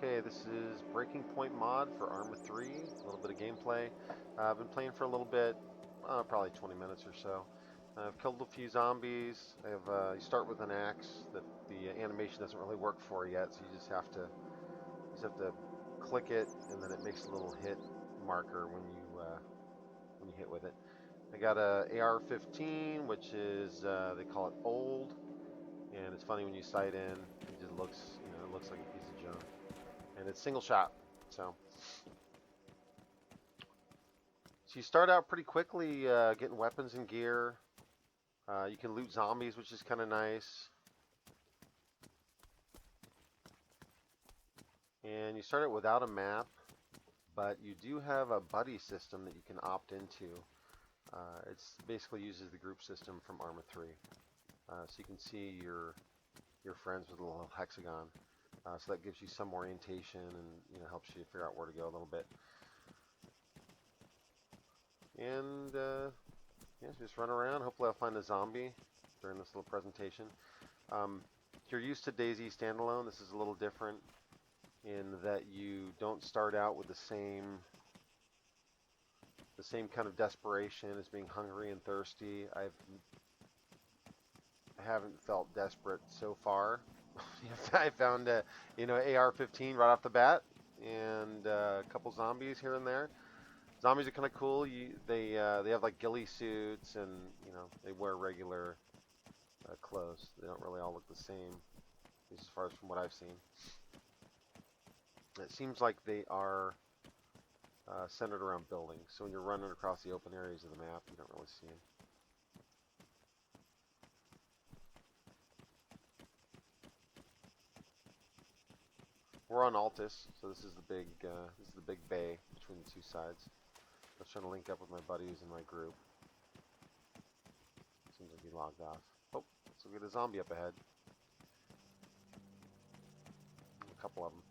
Okay, this is Breaking Point mod for Arma 3. A little bit of gameplay. I've been playing for a little bit, probably 20 minutes or so. I've killed a few zombies. You start with an axe that the animation doesn't really work for yet, so you just have to click it, and then it makes a little hit marker when you hit with it. I got a AR15, which is they call it old, and it's funny when you sight in, it just looks it looks like a piece of junk. And it's single shot. So you start out pretty quickly getting weapons and gear. You can loot zombies, which is kind of nice. And you start it without a map, but you do have a buddy system that you can opt into. It basically uses the group system from Arma 3. So you can see your friends with a little hexagon. So that gives you some orientation and helps you figure out where to go a little bit. And yeah, just run around. Hopefully I'll find a zombie during this little presentation. If you're used to DayZ standalone, this is a little different in that you don't start out with the same kind of desperation as being hungry and thirsty. I haven't felt desperate so far. I found a AR15 right off the bat, and a couple zombies here and there. Zombies are kind of cool. They have like ghillie suits, and they wear regular clothes. They don't really all look the same, as far as from what I've seen. It seems like they are centered around buildings. So when you're running across the open areas of the map, you don't really see them. We're on Altus, so this is the big bay between the two sides. I was trying to link up with my buddies in my group. Seems like he logged off. Oh, so we get a zombie up ahead. A couple of them.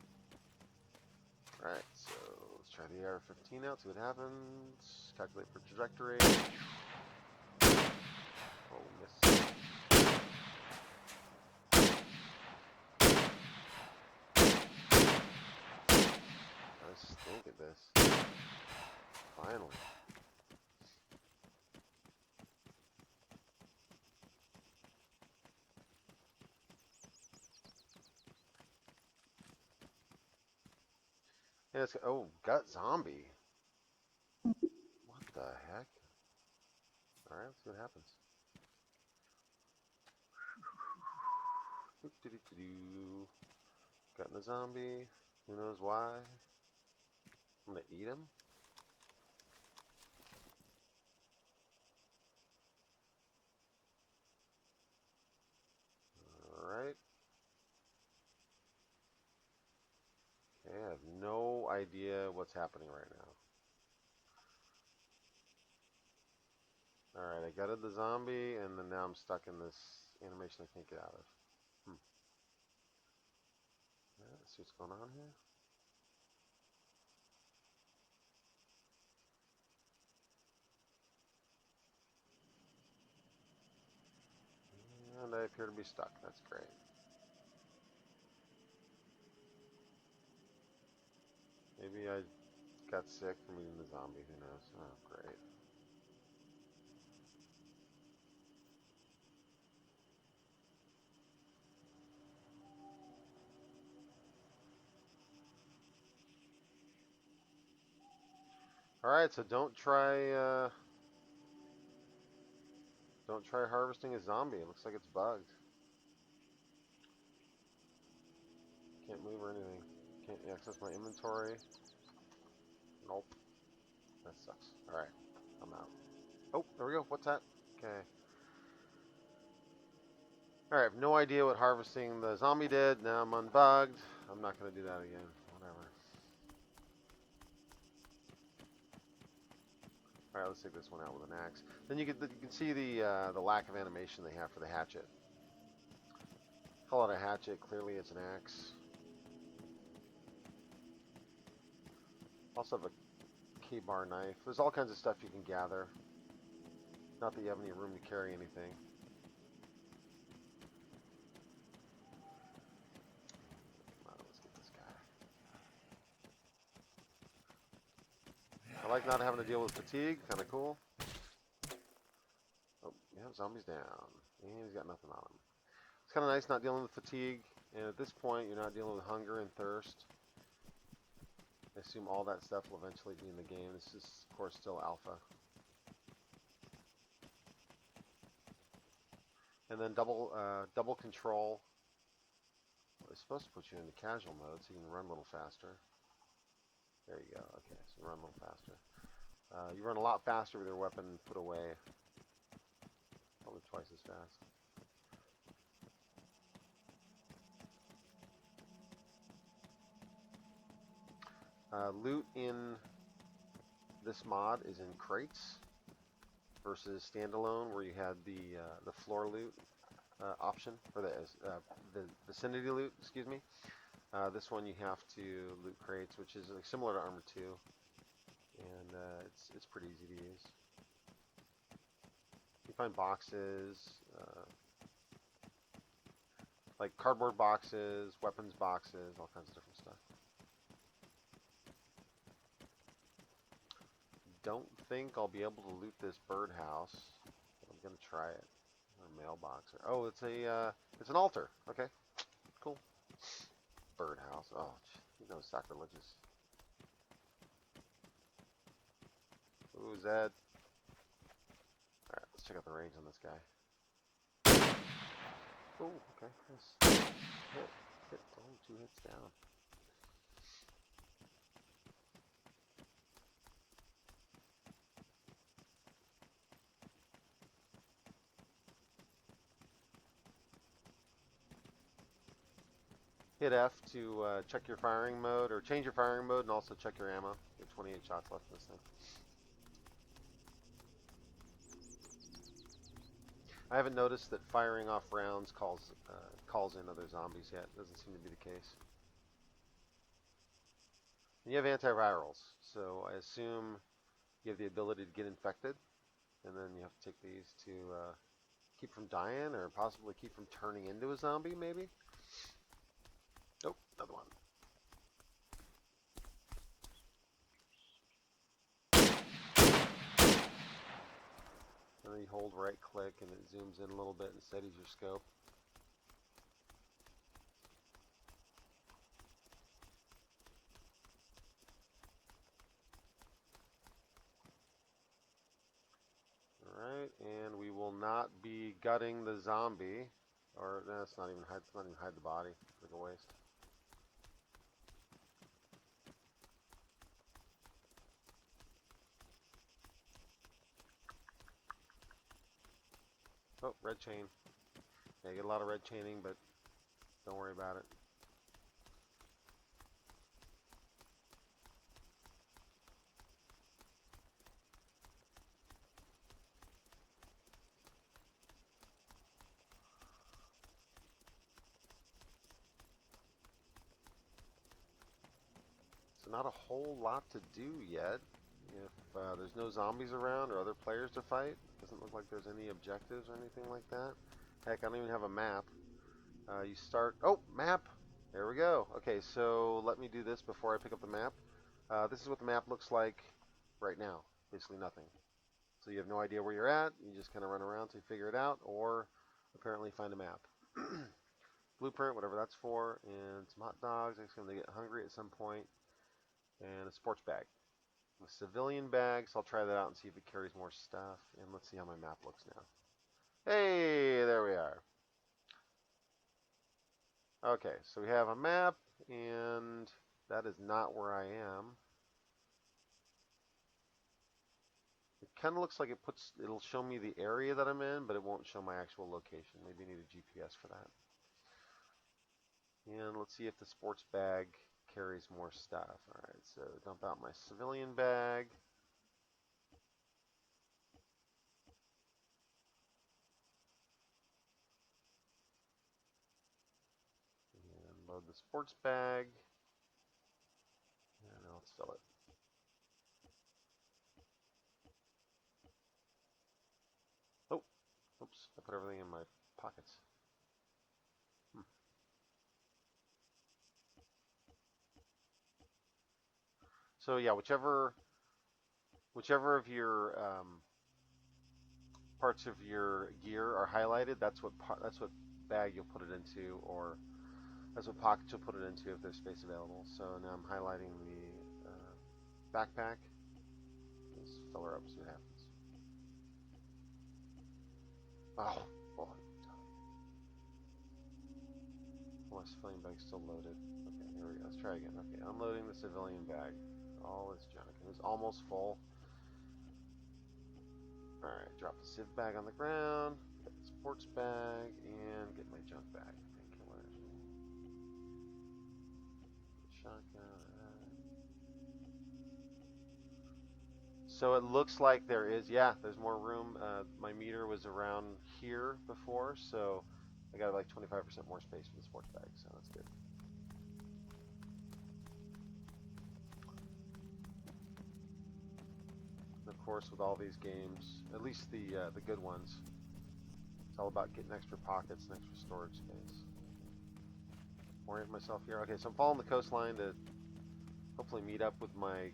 Alright, so let's try the AR-15 out, see what happens. Calculate for trajectory. Oh, miss. I stink at this. Finally. Yeah, oh, gut zombie. What the heck? Alright, let's see what happens. Gutting a zombie. Who knows why? I'm gonna eat him. Alright. Okay, I have no idea what's happening right now. Alright, I gutted the zombie, and then now I'm stuck in this animation I can't get out of. Yeah, let's see what's going on here. And I appear to be stuck. That's great. Maybe I got sick from eating the zombie. Who knows? Oh, great. Alright, so don't try harvesting a zombie. It looks like it's bugged. Can't move or anything. Can't access my inventory. Nope. That sucks. Alright, I'm out. Oh, there we go. What's that? Okay. Alright, I have no idea what harvesting the zombie did. Now I'm unbugged. I'm not going to do that again. Whatever. Alright, let's take this one out with an axe. Then you can see the lack of animation they have for the hatchet. Call it a hatchet. Clearly it's an axe. Also have a K-bar knife. There's all kinds of stuff you can gather. Not that you have any room to carry anything. Let's get this guy. I like not having to deal with fatigue. Kind of cool. Oh, yeah, zombie's down. And he's got nothing on him. It's kind of nice not dealing with fatigue. And at this point, you're not dealing with hunger and thirst. I assume all that stuff will eventually be in the game. This is, of course, still alpha. And then double control. Well, it's supposed to put you into casual mode so you can run a little faster. There you go. Okay, so run a little faster. You run a lot faster with your weapon put away. Probably twice as fast. Loot in this mod is in crates versus standalone, where you had the floor loot option, or the vicinity loot. Excuse me. This one you have to loot crates, which is similar to Arma 2, and it's pretty easy to use. You find boxes, like cardboard boxes, weapons boxes, all kinds of different stuff. Don't think I'll be able to loot this birdhouse, but I'm gonna try it. Or mailbox. Oh, it's an altar. Okay, cool. Birdhouse. Oh, sacrilegious. Ooh, Zed. Alright, let's check out the range on this guy. Oh, okay, nice. Hit. Oh, 2 hits down. Hit F to check your firing mode, or change your firing mode, and also check your ammo. You have 28 shots left in this thing. I haven't noticed that firing off rounds calls in other zombies yet. Doesn't seem to be the case. And you have antivirals, so I assume you have the ability to get infected, and then you have to take these to keep from dying, or possibly keep from turning into a zombie, maybe? Oh, another one. And then you hold right click and it zooms in a little bit and steadies your scope. Alright, and we will not be gutting the zombie. Or, no, it's not even hide the body. It's like a waste. Oh, red chain. Yeah, you get a lot of red chaining, but don't worry about it. So not a whole lot to do yet. If there's no zombies around or other players to fight, doesn't look like there's any objectives or anything like that. Heck, I don't even have a map. You start... Oh, map! There we go. Okay, so let me do this before I pick up the map. This is what the map looks like right now. Basically nothing. So you have no idea where you're at. You just kind of run around till you figure it out, or apparently find a map. Blueprint, whatever that's for, and some hot dogs. I'm going to get hungry at some point. And a sports bag. A civilian bag, so I'll try that out and see if it carries more stuff. And let's see how my map looks now. Hey, there we are. Okay, so we have a map, and that is not where I am. It kind of looks like it'll show me the area that I'm in, but it won't show my actual location. Maybe you need a GPS for that. And let's see if the sports bag carries more stuff. Alright, so dump out my civilian bag. And load the sports bag. And now let's fill it. Oh, oops, I put everything in my pockets. So yeah, whichever whichever of your parts of your gear are highlighted, that's what bag you'll put it into, or that's what pocket you'll put it into if there's space available. So now I'm highlighting the backpack. Let's fill her up, see what happens. Oh boy. Oh, my civilian bag's still loaded. Okay, here we go. Let's try again. Okay, unloading the civilian bag. All this junk. It was almost full. Alright, drop the civ bag on the ground, get the sports bag, and get my junk bag. Painkillers. Shotgun. So it looks like there is, yeah, there's more room. My meter was around here before, so I got like 25% more space for the sports bag, so that's good. And of course, with all these games, at least the good ones, it's all about getting extra pockets and extra storage space. Orient myself here. Okay, so I'm following the coastline to hopefully meet up with my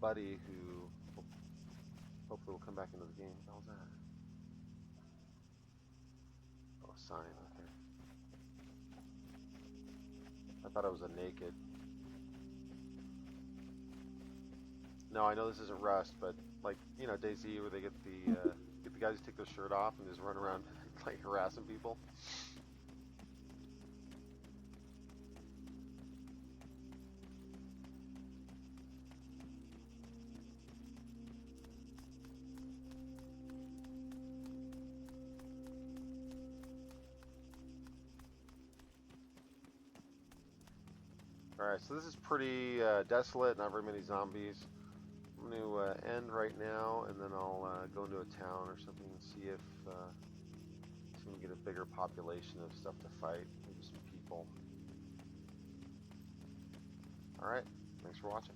buddy who hopefully will come back into the game. What the hell's that? Oh, a sign. Okay. I thought it was a naked. No, I know this isn't Rust, but like, you know, DayZ, where they get the guys who take their shirt off and just run around like harassing people. Alright, so this is pretty desolate, not very many zombies. I'm going to end right now, and then I'll go into a town or something and see if we can get a bigger population of stuff to fight, maybe some people. Alright, thanks for watching.